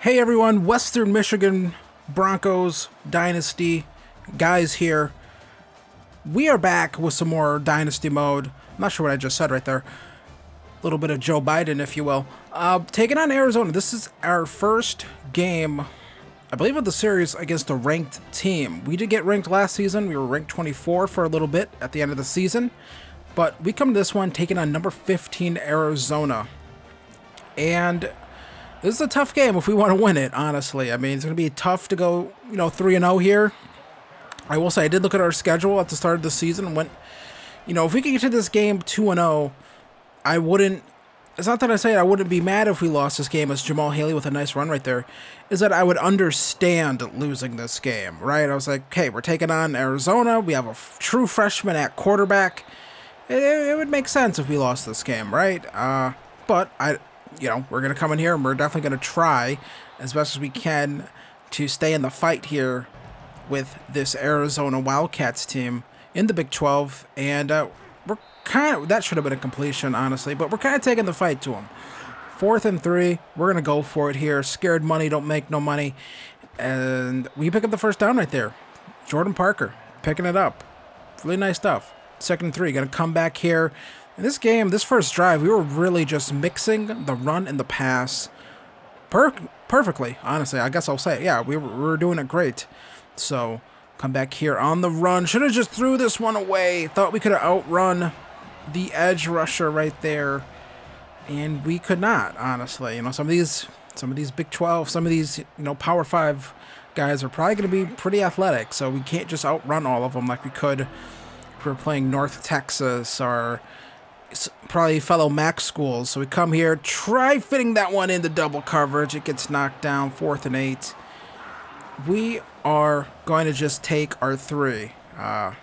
Hey everyone, Western Michigan Broncos Dynasty guys here. We are back with some more Dynasty mode. I'm not sure what I just said right there. A little bit of Joe Biden, if you will. Taking on Arizona. This is our first game, I believe, of the series against a ranked team. We did get ranked last season. We were ranked 24 for a little bit at the end of the season. But we come to this one taking on number 15 Arizona. And this is a tough game if we want to win it, honestly. I mean, it's going to be tough to go, 3-0 here. I will say I did look at our schedule at the start of the season and went, if we could get to this game 2-0, I wouldn't, it's not that I say I wouldn't be mad if we lost this game, as Jamal Haley with a nice run right there, is that I would understand losing this game, right? I was like, okay, we're taking on Arizona. We have a true freshman at quarterback. It would make sense if we lost this game, right? But we're going to come in here and we're definitely going to try as best as we can to stay in the fight here with this Arizona Wildcats team in the Big 12. And we're kind of, that should have been a completion, honestly, but we're kind of taking the fight to them. 4th and 3, we're going to go for it here. Scared money don't make no money. And we pick up the first down right there. Jordan Parker picking it up. Really nice stuff. 2nd and 3, going to come back here. In this game, this first drive, we were really just mixing the run and the pass perfectly, honestly. I guess I'll say, yeah, we were doing it great. So, come back here on the run. Should have just threw this one away. Thought we could have outrun the edge rusher right there. And we could not, honestly. Some of these Big 12, some of these, Power 5 guys are probably going to be pretty athletic. So, we can't just outrun all of them like we could if we were playing North Texas or probably fellow MAC schools. So we come here, try fitting that one into double coverage. It gets knocked down. 4th and 8. We are going to just take our 3. I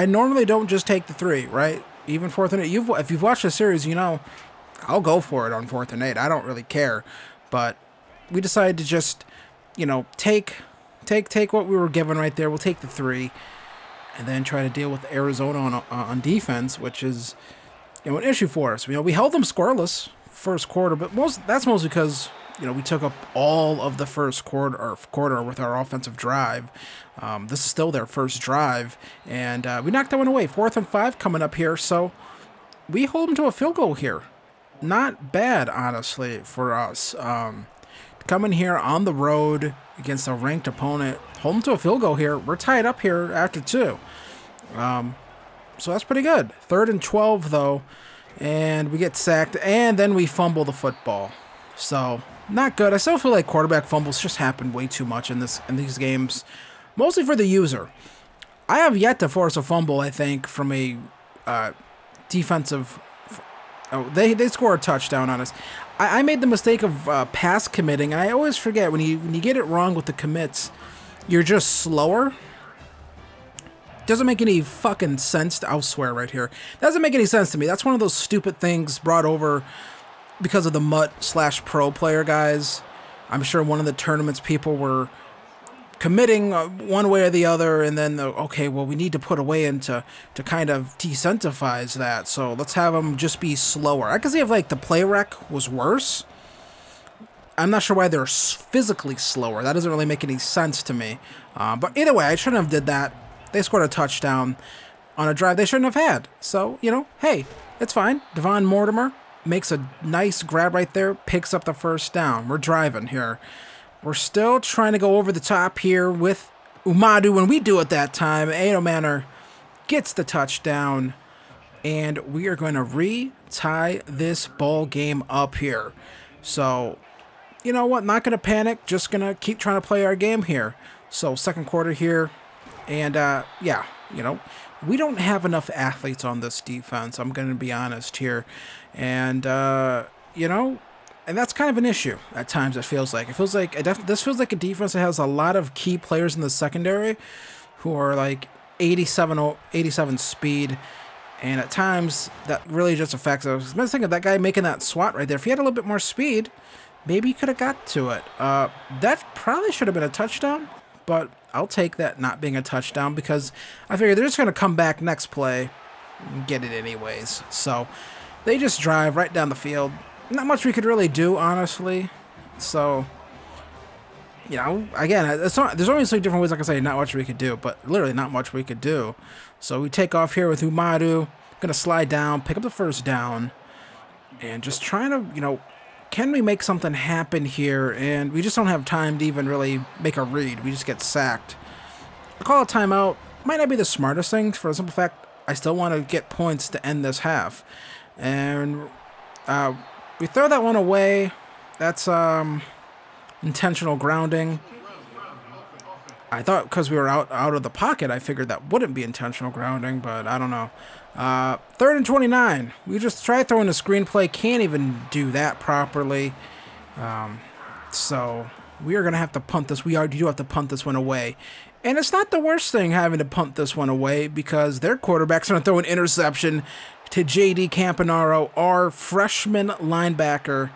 normally don't just take the 3, right? Even 4th and 8. If you've watched the series, I'll go for it on 4th and 8. I don't really care. But we decided to just, take what we were given right there. We'll take the 3, and then try to deal with Arizona on defense, which is an issue for us. We held them scoreless first quarter, but that's mostly because we took up all of the first quarter with our offensive drive. This is still their first drive, and we knocked that one away. 4th and 5 coming up here, so we hold them to a field goal here. Not bad, honestly, for us. Coming here on the road against a ranked opponent, hold them to a field goal here. We're tied up here after 2. So that's pretty good. 3rd and 12, though, and we get sacked, and then we fumble the football. So not good. I still feel like quarterback fumbles just happen way too much in these games, mostly for the user. I have yet to force a fumble, I think, from a defensive. Oh, they score a touchdown on us. I made the mistake of pass committing, and I always forget when you get it wrong with the commits, you're just slower. Doesn't make any fucking sense. I'll swear right here. Doesn't make any sense to me. That's one of those stupid things brought over because of the MUT/pro player guys. I'm sure one of the tournaments people were committing one way or the other, and then we need to put a way in to kind of decentivize that. So let's have them just be slower. I can see if the play rec was worse. I'm not sure why they're physically slower. That doesn't really make any sense to me. But either way, I shouldn't have did that. They scored a touchdown on a drive they shouldn't have had. So, hey, it's fine. Devon Mortimer makes a nice grab right there, picks up the first down. We're driving here. We're still trying to go over the top here with Umadu. When we do it that time, Ado Manor gets the touchdown, and we are going to re-tie this ball game up here. So, you know what? Not going to panic. Just going to keep trying to play our game here. So, 2nd quarter here. And, we don't have enough athletes on this defense. I'm going to be honest here. And, and that's kind of an issue at times, it feels like. This feels like a defense that has a lot of key players in the secondary who are 87 speed. And at times, that really just affects us. I was thinking of that guy making that swat right there. If he had a little bit more speed, maybe he could have got to it. That probably should have been a touchdown. But I'll take that not being a touchdown because I figure they're just going to come back next play and get it anyways. So they just drive right down the field. Not much we could really do, honestly. So you know, again, it's not, there's only so different ways, like I say, not much we could do, but literally not much we could do. So we take off here with Umadu, gonna slide down, pick up the first down, and just trying to, you know, can we make something happen here? And we just don't have time to even really make a read. We just get sacked. I call a timeout. Might not be the smartest thing for the simple fact I still want to get points to end this half. And we throw that one away. That's intentional grounding. I thought because we were out of the pocket, I figured that wouldn't be intentional grounding, but I don't know. 3rd and 29. We just try throwing a screenplay. Can't even do that properly. So we are going to have to punt this. We do have to punt this one away. And it's not the worst thing having to punt this one away because their quarterback's going to throw an interception to J.D. Campanaro, our freshman linebacker,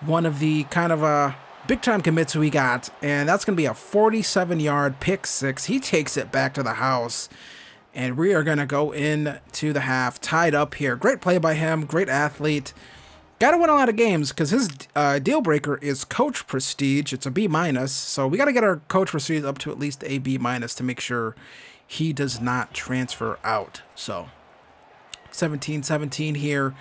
one of the kind of big-time commits we got. And that's going to be a 47-yard pick six. He takes it back to the house. And we are going to go into the half tied up here. Great play by him. Great athlete. Got to win a lot of games because his deal breaker is coach prestige. It's a B-. So we got to get our coach prestige up to at least a B- to make sure he does not transfer out. So 17-17 here.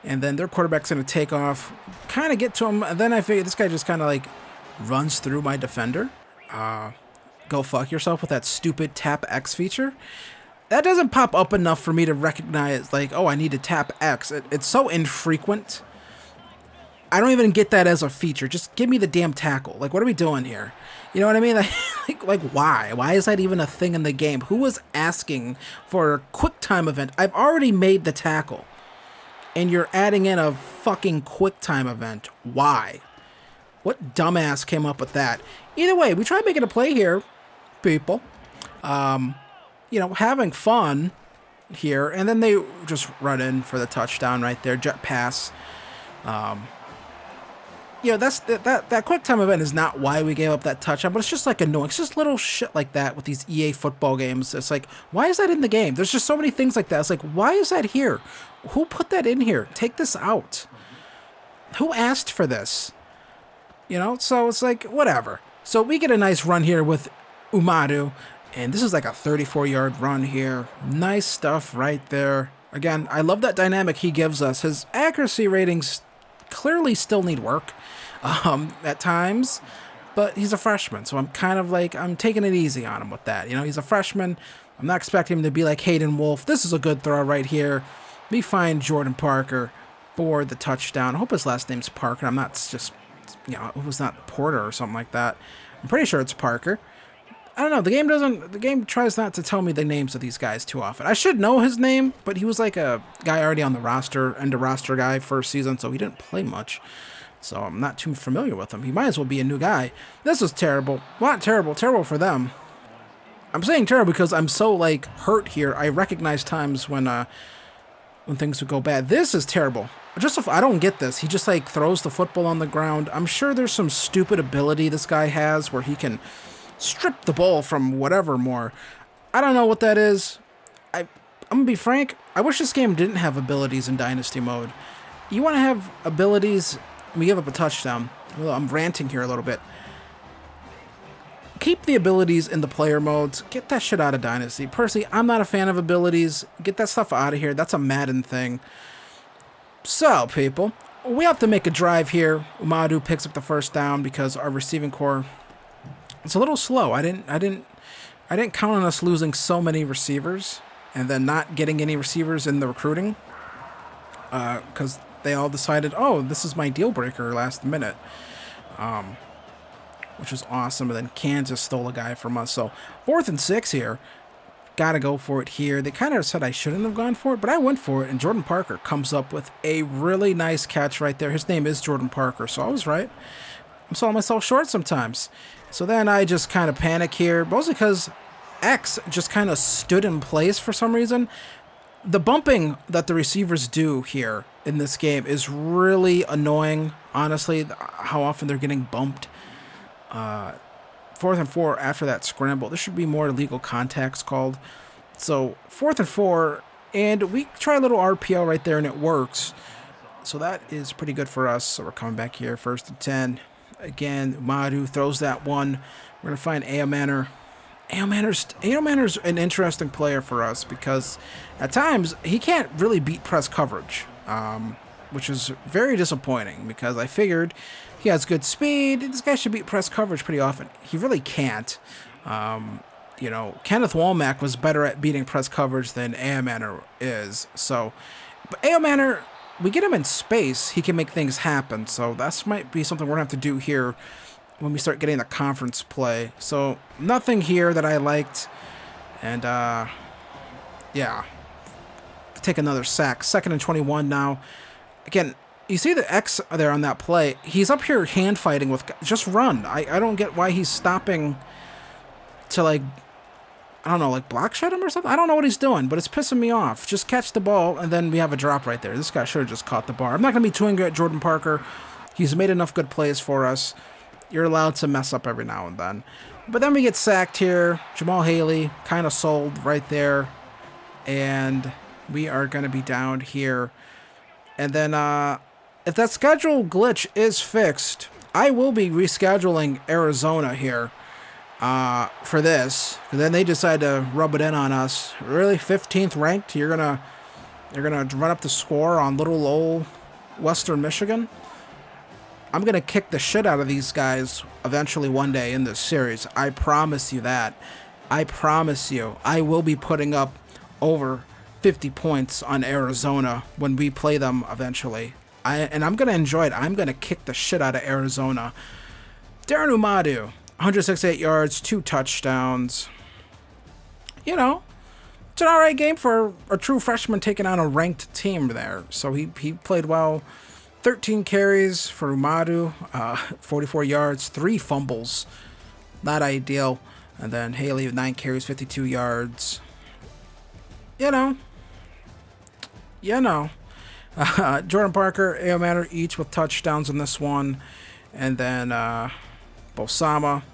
And then their quarterback's going to take off, kind of get to him. And then I figure this guy just kind of like runs through my defender. Go fuck yourself with that stupid tap X feature. That doesn't pop up enough for me to recognize, like, oh, I need to tap X. It's so infrequent. I don't even get that as a feature. Just give me the damn tackle. Like, what are we doing here? You know what I mean? Like why? Why is that even a thing in the game? Who was asking for a quick time event? I've already made the tackle. And you're adding in a fucking quick time event. Why? What dumbass came up with that? Either way, we try making a play here, people. You know, having fun here, and then they just run in for the touchdown right there, jet pass. You know, that quick time event is not why we gave up that touchdown, but it's just like annoying. It's just little shit like that with these EA football games. It's like, why is that in the game? There's just so many things like that. It's like, why is that here? Who put that in here? Take this out. Who asked for this? You know, so it's like, whatever. So we get a nice run here with Umadu. And this is like a 34-yard run here. Nice stuff right there. Again, I love that dynamic he gives us. His accuracy ratings clearly still need work at times, but he's a freshman, so I'm kind of like, I'm taking it easy on him with that. You know, he's a freshman. I'm not expecting him to be like Hayden Wolf. This is a good throw right here. We find Jordan Parker for the touchdown. I hope his last name's Parker. I'm not just, you know, it was not Porter or something like that. I'm pretty sure it's Parker. I don't know. The game tries not to tell me the names of these guys too often. I should know his name, but he was like a guy already on the roster, roster guy first season, so he didn't play much. So I'm not too familiar with him. He might as well be a new guy. This is terrible. Not terrible. Terrible for them. I'm saying terrible because I'm so like hurt here. I recognize times when things would go bad. This is terrible. I don't get this. He just like throws the football on the ground. I'm sure there's some stupid ability this guy has where he can strip the ball from whatever more. I don't know what that is. I'm gonna be frank. I wish this game didn't have abilities in Dynasty mode. You want to have abilities, we give up a touchdown. Well, I'm ranting here a little bit. Keep the abilities in the player modes. Get that shit out of Dynasty. Personally, I'm not a fan of abilities. Get that stuff out of here. That's a Madden thing. So, people, we have to make a drive here. Umadu picks up the first down because our receiving core, it's a little slow. I didn't count on us losing so many receivers and then not getting any receivers in the recruiting because they all decided, oh, this is my deal breaker last minute, which was awesome. And then Kansas stole a guy from us. So 4th and 6 here. Got to go for it here. They kind of said I shouldn't have gone for it, but I went for it. And Jordan Parker comes up with a really nice catch right there. His name is Jordan Parker, so I was right. I'm selling myself short sometimes. So then I just kind of panic here, mostly because X just kind of stood in place for some reason. The bumping that the receivers do here in this game is really annoying, honestly, how often they're getting bumped. 4th and 4 after that scramble. There should be more illegal contacts called. So 4th and 4, and we try a little RPO right there, and it works. So that is pretty good for us. So we're coming back here, 1st and 10. Again, Madu throws that one. We're going to find Aomanor. Aomanor's an interesting player for us because at times he can't really beat press coverage, which is very disappointing because I figured he has good speed. This guy should beat press coverage pretty often. He really can't. You know, Kenneth Womack was better at beating press coverage than Aomanor is. So, but Aomanor, we get him in space, he can make things happen. So that might be something we're going to have to do here when we start getting the conference play. So nothing here that I liked. And, yeah. Take another sack. 2nd and 21 now. Again, you see the X there on that play. He's up here hand fighting with... Just run. I don't get why he's stopping to, like... I don't know, like block shot him or something? I don't know what he's doing, but it's pissing me off. Just catch the ball, and then we have a drop right there. This guy should have just caught the bar. I'm not going to be too angry at Jordan Parker. He's made enough good plays for us. You're allowed to mess up every now and then. But then we get sacked here. Jamal Haley kind of sold right there. And we are going to be down here. And then if that schedule glitch is fixed, I will be rescheduling Arizona here for this. And then they decide to rub it in on us. Really, 15th ranked? You're gonna run up the score on little old Western Michigan? I'm going to kick the shit out of these guys eventually one day in this series. I promise you that. I promise you. I will be putting up over 50 points on Arizona when we play them eventually. And I'm going to enjoy it. I'm going to kick the shit out of Arizona. Darren Umadu, 168 yards, 2 touchdowns. You know, it's an alright game for a true freshman taking on a ranked team there. So he played well. 13 carries for Umadu, 44 yards, 3 fumbles. Not ideal. And then Haley with 9 carries, 52 yards. You know. Jordan Parker, Aomanor each with touchdowns in this one. And then Bosama.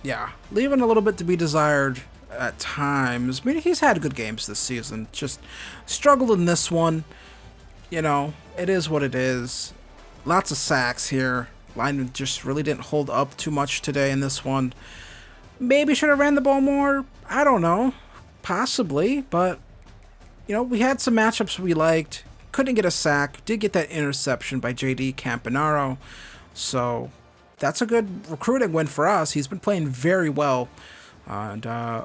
Yeah, leaving a little bit to be desired at times. I mean, he's had good games this season. Just struggled in this one. You know, it is what it is. Lots of sacks here. Lineman just really didn't hold up too much today in this one. Maybe should have ran the ball more. I don't know. Possibly. But, you know, we had some matchups we liked. Couldn't get a sack. Did get that interception by J.D. Campanaro. So that's a good recruiting win for us. He's been playing very well. And I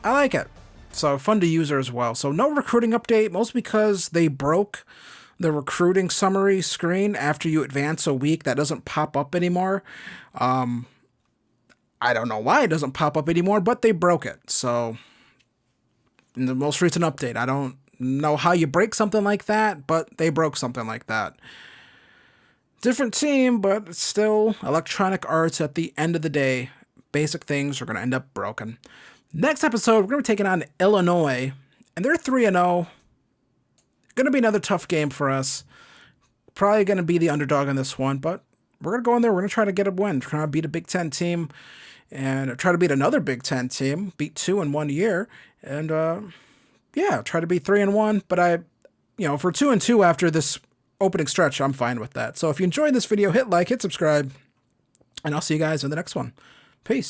like it. So fun to use her as well. So no recruiting update, mostly because they broke the recruiting summary screen after you advance a week. That doesn't pop up anymore. I don't know why it doesn't pop up anymore, but they broke it. So in the most recent update, I don't know how you break something like that, but they broke something like that. Different team, but it's still Electronic Arts at the end of the day. Basic things are going to end up broken. Next episode, we're going to be taking on Illinois, and they're 3-0. Going to be another tough game for us. Probably going to be the underdog on this one, but we're going to go in there. We're going to try to get a win. Try to beat a Big Ten team and try to beat another Big Ten team. Beat 2 in 1 year. And, yeah, try to beat 3-1. But for 2-2 after this opening stretch, I'm fine with that. So if you enjoyed this video, hit like, hit subscribe, and I'll see you guys in the next one. Peace.